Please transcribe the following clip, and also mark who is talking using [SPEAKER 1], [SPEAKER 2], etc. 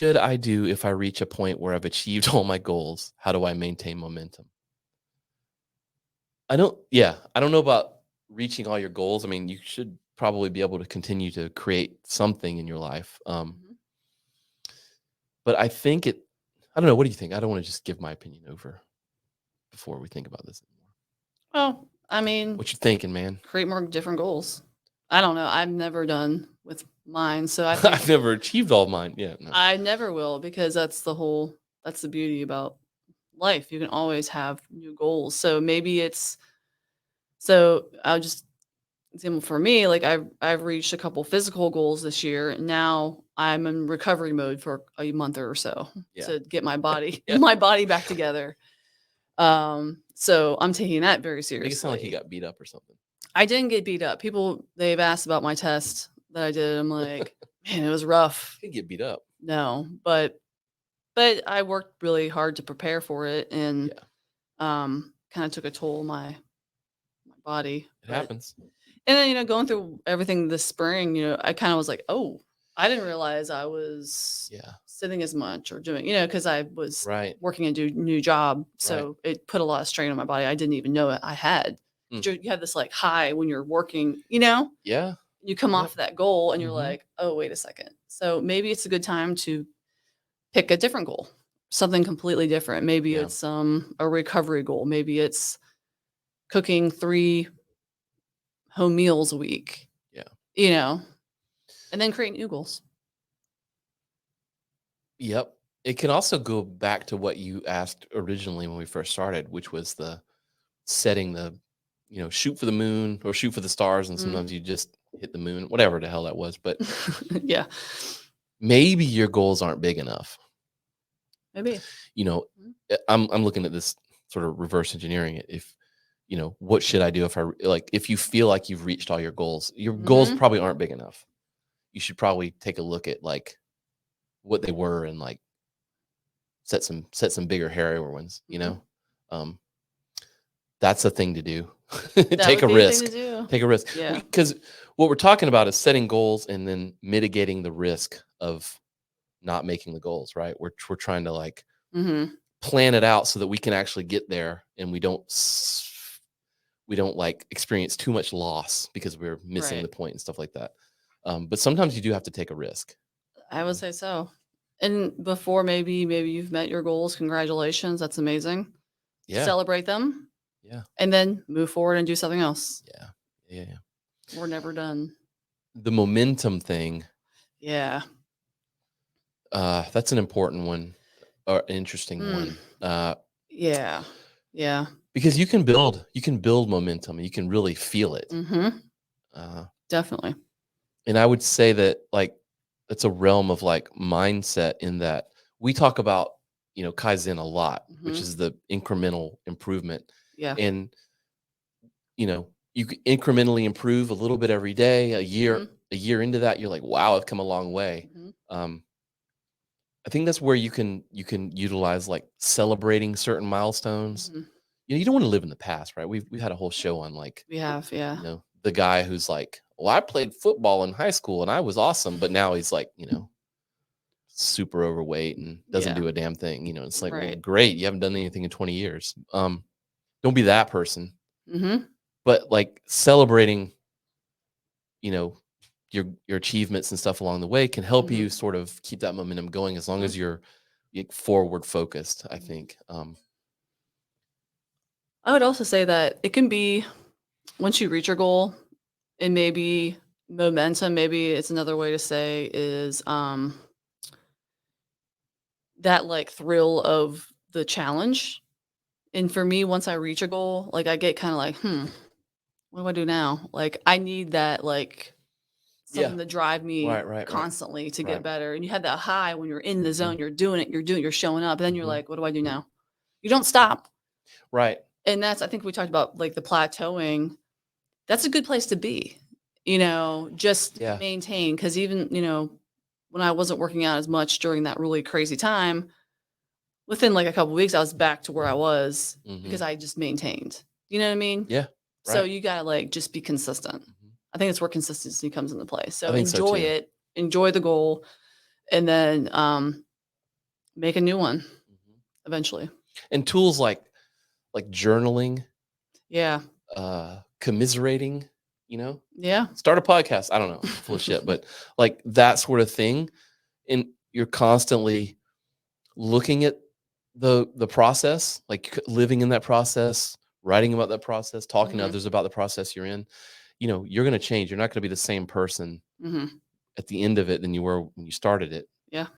[SPEAKER 1] should I do if I reach a point where I've achieved all my goals? How do I maintain momentum? I don't know about reaching all your goals. I mean, you should probably be able to continue to create something in your life.
[SPEAKER 2] Mhm.
[SPEAKER 1] But I don't know. What do you think? I don't want to just give my opinion over before we think about this anymore.
[SPEAKER 2] Well, I mean,
[SPEAKER 1] What you thinking, man?
[SPEAKER 2] create more different goals. I don't know. I've never done with mine, so I think
[SPEAKER 1] I've never achieved all mine. Yeah, no.
[SPEAKER 2] I never will because that's the beauty about life. You can always have new goals. So maybe it's so I'll just example for me, like I've reached a couple physical goals this year. And now I'm in recovery mode for a month or so
[SPEAKER 1] Yeah.
[SPEAKER 2] to get my body
[SPEAKER 1] Yeah.
[SPEAKER 2] my body back together. So I'm taking that very
[SPEAKER 1] Make it sound like you
[SPEAKER 2] seriously.
[SPEAKER 1] got beat up or something.
[SPEAKER 2] I didn't get beat up. People they've asked about my test that I did. I'm like, man, it was rough.
[SPEAKER 1] You could get beat up.
[SPEAKER 2] No, but I worked really hard to prepare for it and
[SPEAKER 1] Yeah.
[SPEAKER 2] kind of took a toll on my body.
[SPEAKER 1] It
[SPEAKER 2] But
[SPEAKER 1] happens.
[SPEAKER 2] and then going through everything this spring, I kind of was like, oh, I didn't realize I was
[SPEAKER 1] Yeah.
[SPEAKER 2] sitting as much or doing, because I was
[SPEAKER 1] Right.
[SPEAKER 2] working a new job,
[SPEAKER 1] Right.
[SPEAKER 2] so it put a lot of strain on my body. I didn't even know it. I had.
[SPEAKER 1] Mm.
[SPEAKER 2] You have this like high when you're working,
[SPEAKER 1] Yeah.
[SPEAKER 2] you come
[SPEAKER 1] Yep.
[SPEAKER 2] off that goal and you're
[SPEAKER 1] Mhm.
[SPEAKER 2] like, oh, wait a second. So maybe it's a good time to pick a different goal, something completely different. Maybe
[SPEAKER 1] Yeah.
[SPEAKER 2] it's a recovery goal. Maybe it's cooking 3 home meals a week,
[SPEAKER 1] Yeah.
[SPEAKER 2] you know, and then create new goals.
[SPEAKER 1] Yep. It can also go back to what you asked originally when we first started, which was the setting the, shoot for the moon or shoot for the stars. And
[SPEAKER 2] Mm.
[SPEAKER 1] sometimes you just hit the moon, whatever the hell that was. But
[SPEAKER 2] Yeah,
[SPEAKER 1] maybe your goals aren't big enough.
[SPEAKER 2] maybe.
[SPEAKER 1] You know,
[SPEAKER 2] Mhm.
[SPEAKER 1] I'm looking at this sort of reverse engineering it. If, what should I do if you feel like you've reached all your goals
[SPEAKER 2] Mhm.
[SPEAKER 1] probably aren't big enough. You should probably take a look at like what they were and like set some bigger, hairier ones.
[SPEAKER 2] Mhm.
[SPEAKER 1] Um, that's a thing to do.
[SPEAKER 2] That
[SPEAKER 1] Take
[SPEAKER 2] would
[SPEAKER 1] a
[SPEAKER 2] be a thing to
[SPEAKER 1] risk.
[SPEAKER 2] do.
[SPEAKER 1] Take a risk.
[SPEAKER 2] Yeah.
[SPEAKER 1] Because what we're talking about is setting goals and then mitigating the risk of not making the goals, right? We're trying to like
[SPEAKER 2] Mhm.
[SPEAKER 1] plan it out so that we can actually get there and we don't like experience too much loss because we're missing
[SPEAKER 2] Right.
[SPEAKER 1] the point and stuff like that. But sometimes you do have to take a risk.
[SPEAKER 2] I
[SPEAKER 1] You
[SPEAKER 2] would
[SPEAKER 1] know?
[SPEAKER 2] say so. And before maybe you've met your goals, congratulations, that's amazing.
[SPEAKER 1] Yeah.
[SPEAKER 2] Celebrate them
[SPEAKER 1] Yeah.
[SPEAKER 2] and then move forward and do something else.
[SPEAKER 1] Yeah. Yeah. Yeah.
[SPEAKER 2] We're never done.
[SPEAKER 1] The momentum thing,
[SPEAKER 2] Yeah.
[SPEAKER 1] that's an important one or interesting
[SPEAKER 2] Mm.
[SPEAKER 1] one.
[SPEAKER 2] Yeah. Yeah.
[SPEAKER 1] Because you can build momentum and you can really feel it.
[SPEAKER 2] Mhm.
[SPEAKER 1] Uh,
[SPEAKER 2] Definitely.
[SPEAKER 1] and I would say that like it's a realm of like mindset in that we talk about, Kaizen a lot, which
[SPEAKER 2] Mhm.
[SPEAKER 1] is the incremental improvement.
[SPEAKER 2] Yeah.
[SPEAKER 1] And, you can incrementally improve a little bit every day,
[SPEAKER 2] Mhm.
[SPEAKER 1] a year into that, you're like, wow, I've come a long way.
[SPEAKER 2] Mhm.
[SPEAKER 1] Um, I think that's where you can utilize like celebrating certain milestones.
[SPEAKER 2] Mhm.
[SPEAKER 1] You don't want to live in the past, right? We've had a whole show on like,
[SPEAKER 2] We have, yeah.
[SPEAKER 1] the guy who's like, well, I played football in high school and I was awesome, but now he's like, super overweight and doesn't
[SPEAKER 2] Yeah.
[SPEAKER 1] do a damn thing. It's like, well,
[SPEAKER 2] Right.
[SPEAKER 1] great, you haven't done anything in 20 years. Don't be that person,
[SPEAKER 2] Mhm.
[SPEAKER 1] but like celebrating, you know, your achievements and stuff along the way can help you
[SPEAKER 2] Mhm.
[SPEAKER 1] sort of keep that momentum going as long
[SPEAKER 2] Mhm.
[SPEAKER 1] as you're forward focused, I
[SPEAKER 2] Mhm.
[SPEAKER 1] think.
[SPEAKER 2] I would also say that it can be once you reach your goal, and maybe momentum, maybe it's another way to say is that like thrill of the challenge. And for me, once I reach a goal, like I get kind of like, what do I do now? Like I need that like
[SPEAKER 1] Yeah.
[SPEAKER 2] something to drive me
[SPEAKER 1] Right, right, right,
[SPEAKER 2] constantly to get
[SPEAKER 1] right.
[SPEAKER 2] better. And you had that high when you're in the
[SPEAKER 1] Hmm.
[SPEAKER 2] zone, you're doing it, you're showing up. And then you're
[SPEAKER 1] Hmm.
[SPEAKER 2] like, what do I do now? You don't stop.
[SPEAKER 1] Right.
[SPEAKER 2] And that's I think we talked about like the plateauing. That's a good place to be. Just
[SPEAKER 1] Yeah.
[SPEAKER 2] maintain because even, when I wasn't working out as much during that really crazy time, within like a couple weeks, I was back to where I was
[SPEAKER 1] Hmm.
[SPEAKER 2] because I just maintained. You know what I mean?
[SPEAKER 1] Yeah.
[SPEAKER 2] So
[SPEAKER 1] Right.
[SPEAKER 2] you gotta like just be consistent.
[SPEAKER 1] Mhm.
[SPEAKER 2] I think it's where consistency comes into play.
[SPEAKER 1] I
[SPEAKER 2] So
[SPEAKER 1] think so
[SPEAKER 2] enjoy
[SPEAKER 1] too.
[SPEAKER 2] it, enjoy the goal, and then make a new one
[SPEAKER 1] Mhm.
[SPEAKER 2] eventually.
[SPEAKER 1] And tools like journaling,
[SPEAKER 2] Yeah.
[SPEAKER 1] commiserating, you know,
[SPEAKER 2] Yeah.
[SPEAKER 1] start a podcast. I don't know, I'm full of shit, but like that sort of thing. And you're constantly looking at the process, like living in that process, writing about that process, talking to
[SPEAKER 2] Mhm.
[SPEAKER 1] others about the process you're in. You know, you're going to change. You're not going to be the same person
[SPEAKER 2] Mhm.
[SPEAKER 1] at the end of it than you were when you started it.
[SPEAKER 2] Yeah.